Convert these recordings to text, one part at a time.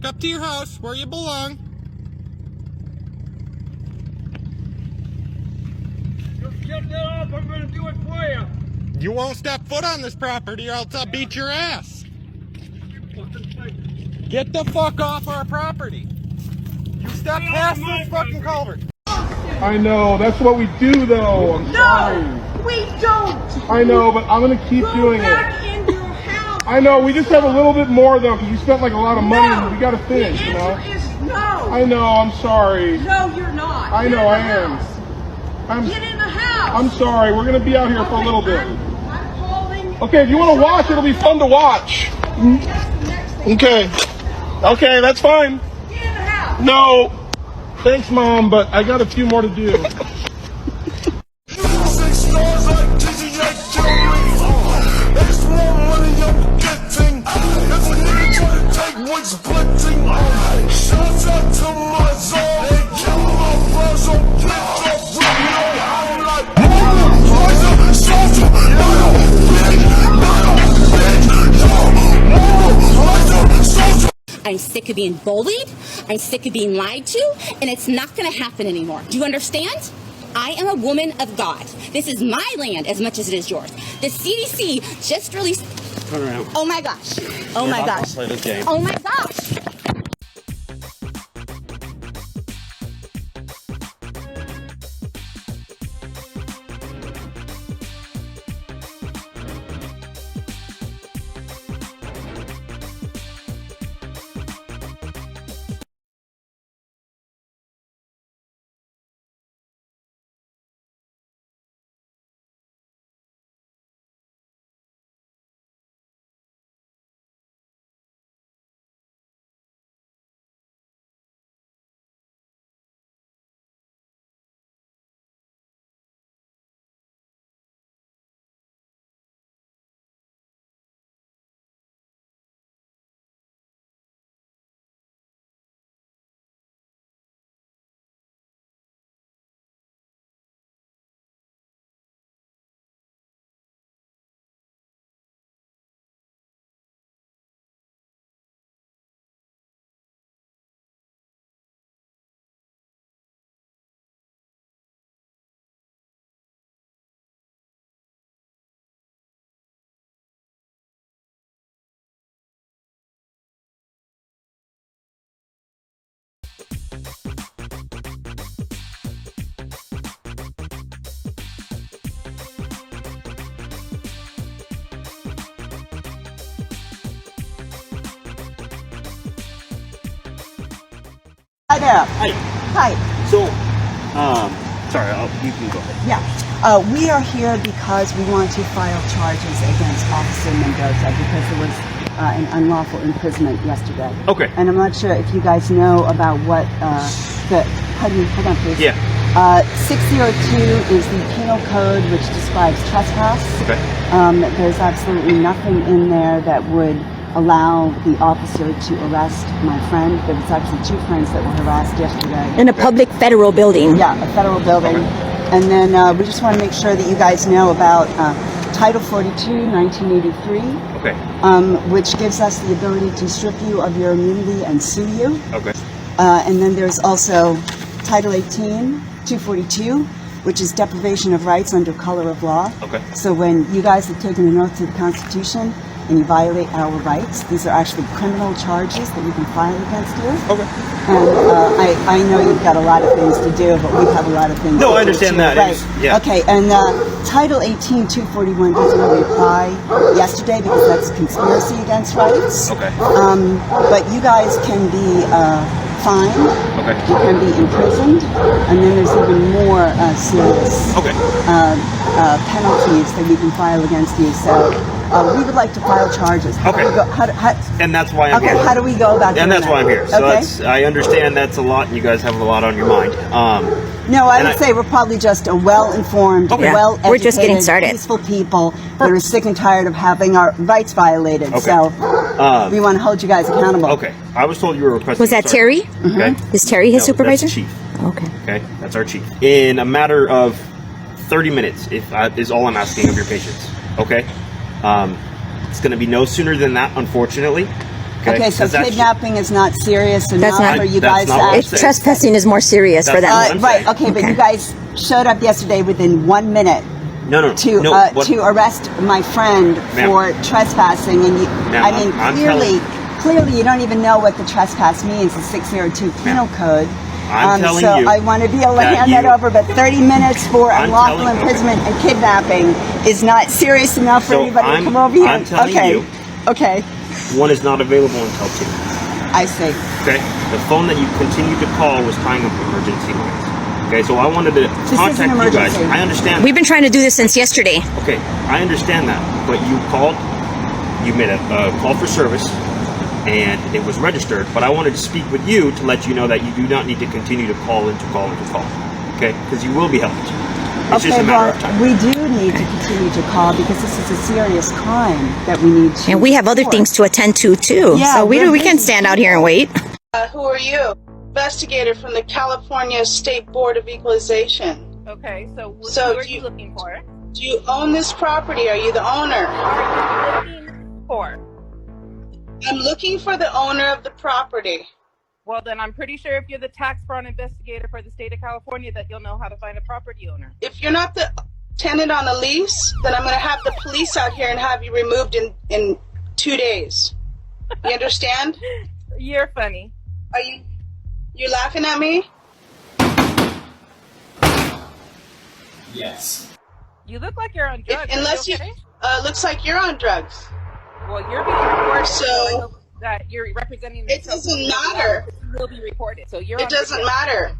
Back up to your house where you belong. Just get that off. I'm going to do it for you. You won't step foot on this property or else I'll beat your ass. Get the fuck off our property. You step past this fucking culvert. I know, that's what we do though. I'm sorry. We don't. I know, but I'm gonna keep doing Back it. in your house. I know, we just have a little bit more though, because you spent like a lot of money and we gotta The finish, you know? answer is no. I know, I'm sorry. No, you're not. I Get know, in the I am. house. Get in the house. I'm sorry, we're gonna be out here for a little bit. I'm calling. Okay, if you wanna watch, it'll be fun to watch. That's the next thing. Okay. Okay, that's fine. Get in the house. No. Thanks, Mom, but I got a few more to do. I'm sick of being bullied, I'm sick of being lied to, and it's not going to happen anymore. Do you understand? I am a woman of God. This is my land as much as it is yours. The CDC just released... Turn around. Oh my gosh. Oh my gosh. Play this game. Oh my gosh. Hi there. Hi. Hi. So, sorry, you can go ahead. Yeah. We are here because we want to file charges against Officer Mendoza because there was an unlawful imprisonment yesterday. Okay. And I'm not sure if you guys know about what hold on please. Yeah. 602 is the penal code which describes trespass. Okay. There's absolutely nothing in there that would allow the officer to arrest my friend. There was actually two friends that were harassed yesterday. In a public federal building. Yeah, a federal building. And then we just want to make sure that you guys know about Title 42, 1983, Okay. which gives us the ability to strip you of your immunity and sue you. Okay. And then there's also Title 18, 242, which is deprivation of rights under color of law. Okay. So when you guys have taken an oath to the Constitution and you violate our rights, these are actually criminal charges that we can file against you. Okay. And I know you've got a lot of things to do, but we have a lot of things to do. No, I understand that. Right. Yeah. Okay, and Title 18, 241 doesn't really apply yesterday because that's conspiracy against rights. Okay. But you guys can be fined. Okay. You can be imprisoned, and then there's even more serious Okay. penalties that we can file against you. So we would like to file charges. How do Okay. we go, And that's why I'm here. okay, how do we go about doing And that's that? why I'm here. So okay. that's, I understand that's a lot, and you guys have a lot on your mind. No, I would say we're probably just a well-informed, Okay. well-educated, We're just getting started. peaceful people that are sick and tired of having our rights violated. Okay. So we want to hold you guys accountable. Okay. I was told you were requesting. Was that Terry? Okay. Is Terry his No, supervisor? That's Chief. Okay. Okay. That's our chief. In a matter of 30 minutes, is all I'm asking of your patience. Okay. It's going to be no sooner than that, unfortunately. Okay, so 'Cause that's- kidnapping is not serious enough That's not- for you that's guys not to what I'm It's saying. trespassing is more serious for That's them. what I'm right, saying. okay, but you guys showed up yesterday within 1 minute No. to arrest my friend Ma'am. for trespassing, and you, Ma'am, I mean, I'm clearly you don't even know what the trespass means, the 602 penal code. I'm telling so you I want to be able to that hand that you- over, but 30 minutes for I'm unlawful telling- imprisonment and kidnapping is not serious enough for So anybody to I'm- come over here. I'm telling okay. you- Okay, One is not available until 2. I see. Okay? The phone that you continued to call was tying up emergency lines. Okay, so I wanted to is contact an you guys. emergency. I understand. We've been trying to do this since yesterday. Okay, I understand that. But you called, you made a call for service, and it was registered. But I wanted to speak with you to let you know that you do not need to continue to call and to call and to call. Okay? Because you will be helped. It's just a matter of time. we do need to continue to call because this is a serious crime that we need to And we have other report. things to attend to too. Yeah, So we we're can't busy. stand out here and wait. Who are you? Investigator from the California State Board of Equalization. Okay, so So who are do you you- looking for? Do you own this property? Are you the owner? Are you looking for? I'm looking for the owner of the property. Well, then I'm pretty sure if you're the tax fraud investigator for the state of California that you'll know how to find a property owner. If you're not the tenant on a lease, then I'm going to have the police out here and have you removed in 2 days. You understand? You're funny. Are you laughing at me? Yes. You look like you're on drugs. Unless Are you, okay? looks like you're on drugs. Well, you're being reported, So- I hope that you're representing It yourself. doesn't matter. You will be reported. So you're It on doesn't video. matter.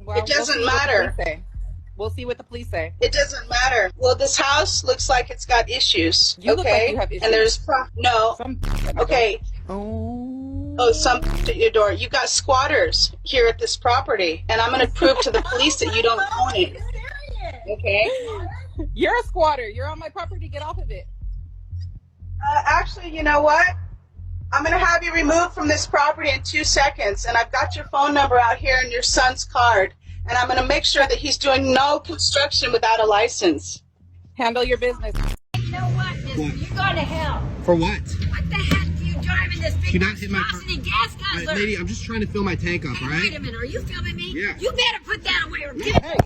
Well, It doesn't we'll see what the matter. police say. We'll see what the police say. It doesn't matter. Well, this house looks like it's got issues. You look okay? like you have issues. And there's no. Some Okay. Oh, some at your door. You got squatters here at this property, and I'm going to prove to the police that you don't own it. Okay. You're a squatter. You're on my property. Get off of it. Actually, you know what? I'm going to have you removed from this property in 2 seconds, and I've got your phone number out here and your son's card, and I'm going to make sure that he's doing no construction without a license. Handle your business. You know what? You're going to hell. For what? What the heck are you driving this big Do not hit my car. monstrosity gas guzzler? Lady, I'm just trying to fill my tank up, all Hey, right? wait a minute. Are you filming me? Yeah. You better put that away or get it.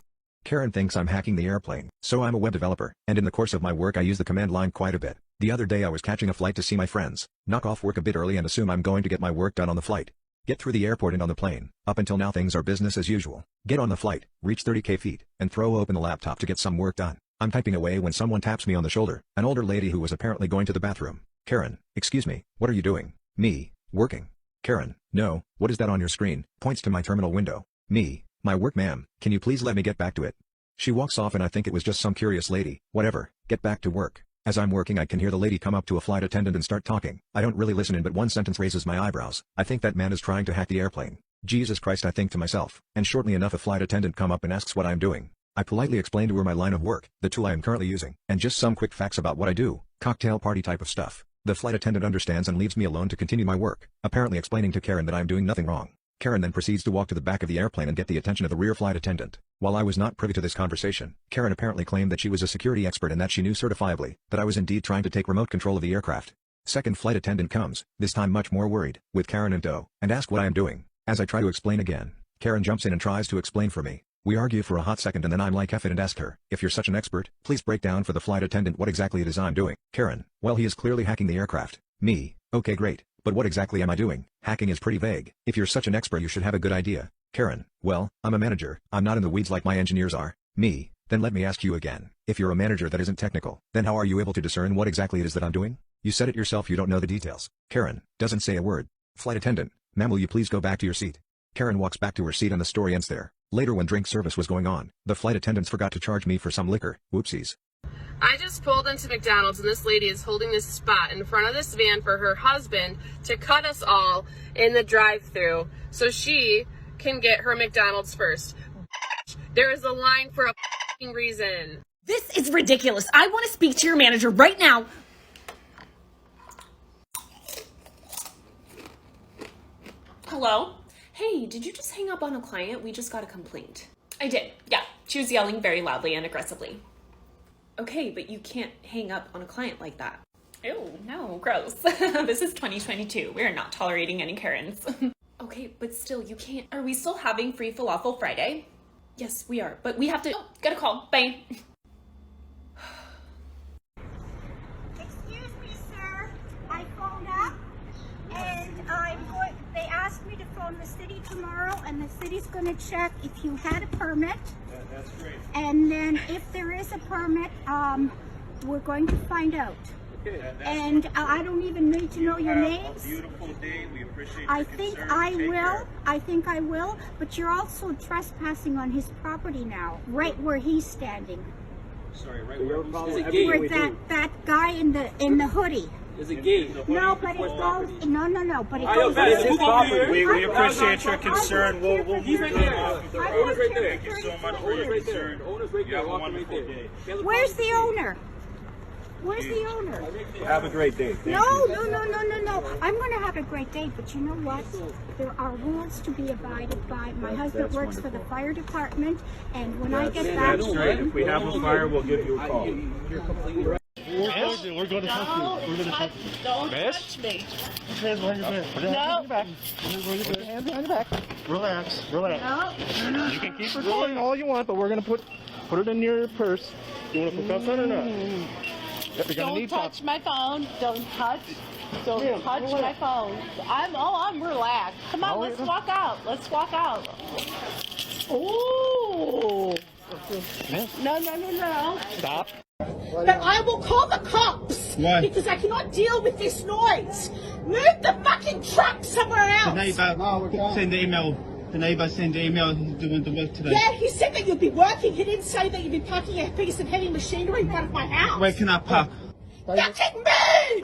Karen thinks I'm hacking the airplane, so I'm a web developer, and in the course of my work I use the command line quite a bit. The other day I was catching a flight to see my friends, knock off work a bit early and assume I'm going to get my work done on the flight. Get through the airport and on the plane. Up until now things are business as usual. Get on the flight, reach 30k feet, and throw open the laptop to get some work done. I'm typing away when someone taps me on the shoulder, an older lady who was apparently going to the bathroom. Karen, excuse me, what are you doing? Me, working. Karen, no, what is that on your screen? Points to my terminal window. Me, my work ma'am, can you please let me get back to it? She walks off and I think it was just some curious lady. Whatever, get back to work. As I'm working I can hear the lady come up to a flight attendant and start talking. I don't really listen in but one sentence raises my eyebrows. I think that man is trying to hack the airplane. Jesus Christ, I think to myself, and shortly enough a flight attendant come up and asks what I'm doing. I politely explain to her my line of work, the tool I am currently using, and just some quick facts about what I do, cocktail party type of stuff. The flight attendant understands and leaves me alone to continue my work, apparently explaining to Karen that I'm doing nothing wrong. Karen then proceeds to walk to the back of the airplane and get the attention of the rear flight attendant. While I was not privy to this conversation, Karen apparently claimed that she was a security expert and that she knew certifiably that I was indeed trying to take remote control of the aircraft. Second flight attendant comes, this time much more worried, with Karen in tow, and asks what I am doing. As I try to explain again, Karen jumps in and tries to explain for me. We argue for a hot second and then I'm like F it and ask her, if you're such an expert, please break down for the flight attendant what exactly it is I'm doing. Karen, well he is clearly hacking the aircraft. Me, okay great, but what exactly am I doing? Hacking is pretty vague. If you're such an expert you should have a good idea. Karen, well, I'm a manager, I'm not in the weeds like my engineers are. Me, then let me ask you again, if you're a manager that isn't technical, then how are you able to discern what exactly it is that I'm doing? You said it yourself you don't know the details. Karen, doesn't say a word. Flight attendant, ma'am will you please go back to your seat? Karen walks back to her seat and the story ends there. Later when drink service was going on, the flight attendants forgot to charge me for some liquor, whoopsies. I just pulled into McDonald's and this lady is holding this spot in front of this van for her husband to cut us all in the drive-thru so she can get her McDonald's first. There is a line for a reason. This is ridiculous. I want to speak to your manager right now. Hello? Hey, did you just hang up on a client? We just got a complaint. I did, yeah. She was yelling very loudly and aggressively. Okay, but you can't hang up on a client like that. Ew, no, gross. This is 2022. We're not tolerating any Karens. Okay, but still, you can't. Are we still having free falafel Friday? Yes, we are, but we have to. Oh, got a call. Bye. Excuse me, sir. I phoned up, and they asked me to phone the city tomorrow, and the city's going to check if you had a permit. That's great. And then if there is a permit, we're going to find out. Okay. And I don't even need to know your names. A beautiful day. We appreciate I your think concern. I Take will. care. I think I will. But you're also trespassing on his property now, right where he's standing. Sorry, right where Where that guy in the hoodie. There's a gate. No, but it goes. No. But it I goes. We appreciate your concern. We'll He's right there. Owner's right there. Thank you so much for your Owner's right there. concern. Owner's right You there. have a Walking right wonderful there. day. Where's the owner? Where's the owner? Have a great day. Thank No. you. I'm going to have a great day, but you know what? There are rules to be abided by. My husband works for the fire department, and when I get back That's to great. him, If we have a fire, we'll give you a call. You're completely right. We're going to help you. We're going to help you. Don't touch me. Hands behind your back. Put your hands behind your back. Put your hands behind your back. Relax. Relax. No. You can keep recording all you want, but we're going to put it in your purse. You want to put cuffs on or not? Yep, you're gonna Don't need touch my phone. Don't touch my phone. I'm relaxed. Come on, let's walk out. Let's walk out. Oh. No. Stop. But I will call the cops. Why? Because I cannot deal with this noise. Move the fucking truck somewhere else. Send the email. The neighbor sent the email. He's doing the work today. Yeah, he said that you'd be working. He didn't say that you'd be parking a piece of heavy machinery in front of my house. Where can I park? Fucking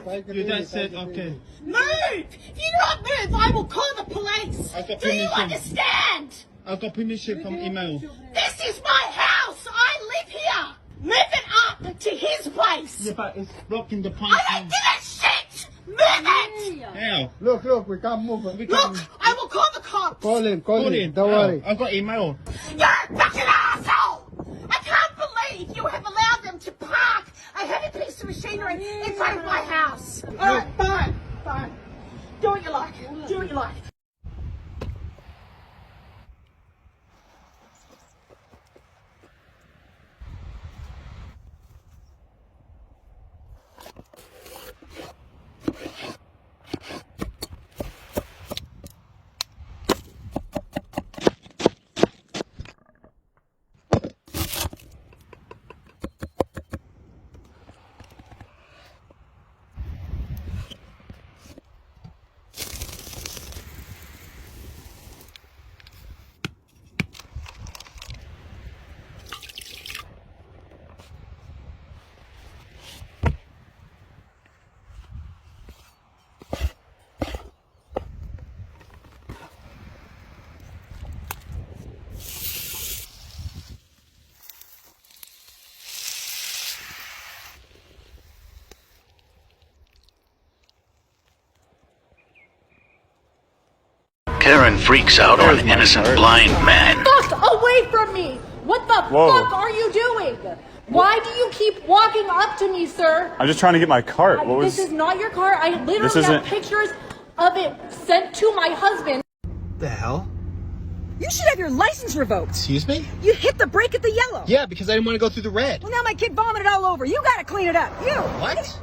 move! You just said okay. Move! If you do not move, I will call the police. I got Do you permission. understand? I got permission from email. This is my house. I live here. Move it up to his place. Yeah, but it's blocking the pipe. I don't give a shit. Move it. How? Look, we can't move it. Look, I will call the cops. Call him, don't worry. I got email. You're a fucking asshole. I can't believe you have allowed them to park a heavy piece of machinery in front of my house. All right, fine. Do what you like. Karen freaks out on innocent blind man. Fuck away from me! What the fuck are you doing? Why do you keep walking up to me, sir? I'm just trying to get my cart. This is not your car. I literally have pictures of it sent to my husband. The hell? You should have your license revoked. Excuse me? You hit the brake at the yellow. Yeah, because I didn't want to go through the red. Well, now my kid vomited all over. You gotta clean it up. You. What?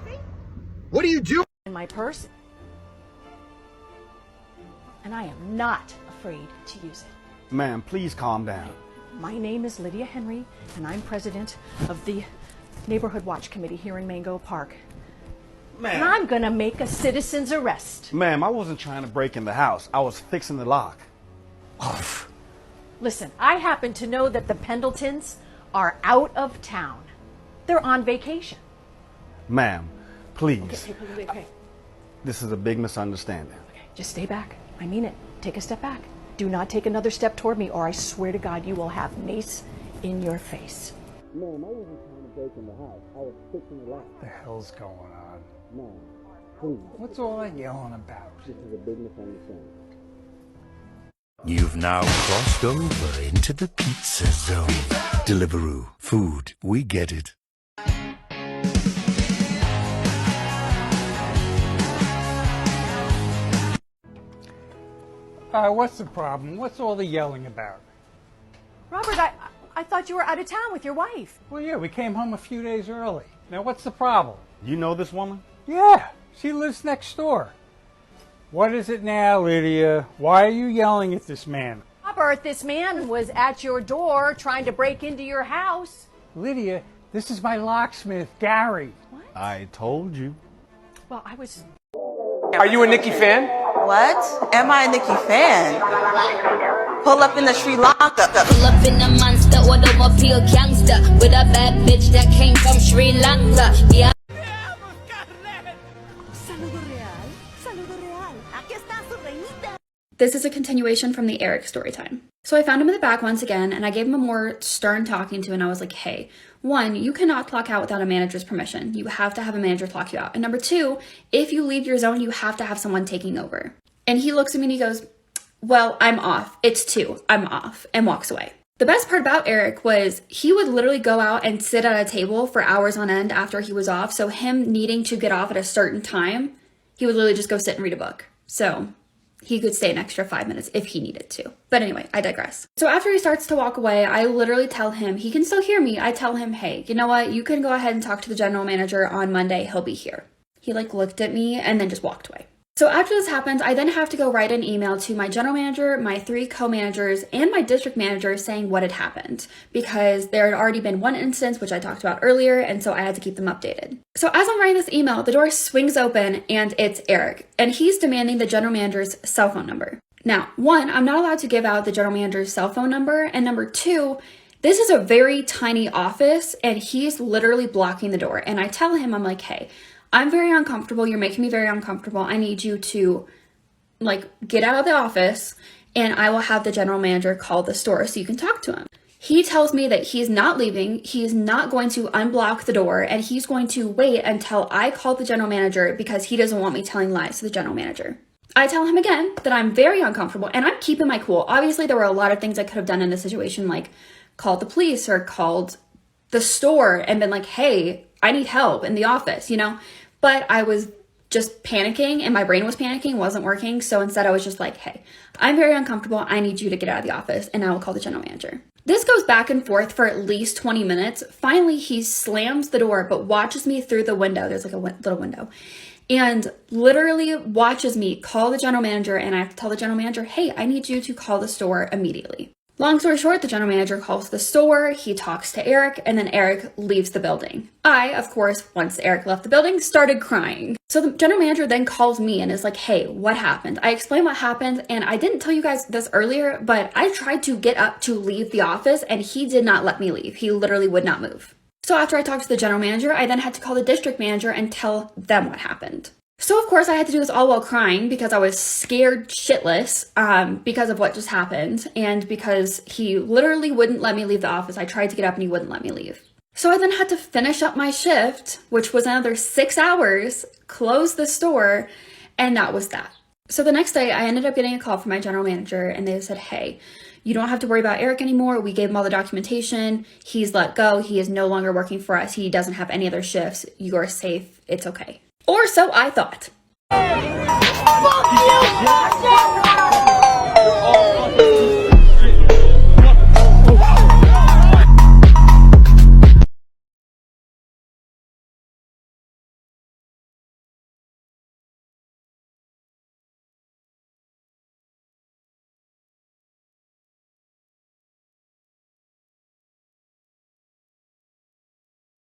What are you doing? In my purse. And I am not afraid to use it. Ma'am, please calm down. My name is Lydia Henry, and I'm president of the Neighborhood Watch Committee here in Mango Park. Ma'am. And I'm gonna make a citizen's arrest. Ma'am, I wasn't trying to break in the house. I was fixing the lock. Listen, I happen to know that the Pendletons are out of town. They're on vacation. Ma'am, please. Okay. This is a big misunderstanding. Okay, just stay back. I mean it. Take a step back. Do not take another step toward me, or I swear to God you will have mace in your face. Ma'am, I wasn't trying to break in the house. I was fixing the lock. What the hell's going on? Ma'am, please. What's all that yelling about? This is a big misunderstanding. You've now crossed over into the pizza zone. Deliveroo. Food. We get it. What's the problem? What's all the yelling about? Robert, I thought you were out of town with your wife. Well, yeah, we came home a few days early. Now, what's the problem? You know this woman? Yeah, she lives next door. What is it now, Lydia? Why are you yelling at this man? Robert, this man was at your door trying to break into your house. Lydia, this is my locksmith, Gary. What? I told you. Well, I was... Are you a Nicki fan? What? Am I a Nicki fan? Pull up in the Sri Lanka. Pull up in a monster automobile gangster with a bad bitch that came from Sri Lanka. Yeah. This is a continuation from the Eric story time. So I found him in the back once again, and I gave him a more stern talking to, and I was like, hey, 1, you cannot clock out without a manager's permission. You have to have a manager clock you out. And number 2, if you leave your zone, you have to have someone taking over. And he looks at me and he goes, well, I'm off. It's 2. I'm off, and walks away. The best part about Eric was he would literally go out and sit at a table for hours on end after he was off. So him needing to get off at a certain time, he would literally just go sit and read a book. So he could stay an extra 5 minutes if he needed to. But anyway, I digress. So after he starts to walk away, I literally tell him, he can still hear me. I tell him, hey, you know what? You can go ahead and talk to the general manager on Monday. He'll be here. He looked at me and then just walked away. So after this happens, I then have to go write an email to my general manager, my 3 co-managers, and my district manager saying what had happened, because there had already been one instance, which I talked about earlier, and so I had to keep them updated. So as I'm writing this email, the door swings open and it's Eric, and he's demanding the general manager's cell phone number. Now, 1, I'm not allowed to give out the general manager's cell phone number, and number 2, this is a very tiny office and he's literally blocking the door. And I tell him, I'm like, hey, I'm very uncomfortable. You're making me very uncomfortable. I need you to get out of the office, and I will have the general manager call the store so you can talk to him. He tells me that he's not leaving. He's not going to unblock the door, and he's going to wait until I call the general manager because he doesn't want me telling lies to the general manager. I tell him again that I'm very uncomfortable and I'm keeping my cool. Obviously, there were a lot of things I could have done in this situation, like called the police or called the store and been like, hey, I need help in the office, But I was just panicking and my brain was panicking, wasn't working. So instead I was just like, hey, I'm very uncomfortable. I need you to get out of the office, and I will call the general manager. This goes back and forth for at least 20 minutes. Finally, he slams the door, but watches me through the window. There's a little window. And literally watches me call the general manager, and I have to tell the general manager, hey, I need you to call the store immediately. Long story short, the general manager calls the store, he talks to Eric, and then Eric leaves the building. I, of course, once Eric left the building, started crying. So the general manager then calls me and is like, hey, what happened? I explained what happened, and I didn't tell you guys this earlier, but I tried to get up to leave the office, and he did not let me leave. He literally would not move. So after I talked to the general manager, I then had to call the district manager and tell them what happened. So of course I had to do this all while crying because I was scared shitless because of what just happened, and because he literally wouldn't let me leave the office. I tried to get up and he wouldn't let me leave. So I then had to finish up my shift, which was another 6 hours, close the store, and that was that. So the next day I ended up getting a call from my general manager, and they said, hey, you don't have to worry about Eric anymore. We gave him all the documentation. He's let go. He is no longer working for us. He doesn't have any other shifts. You are safe. It's okay. Or so I thought. Fuck you!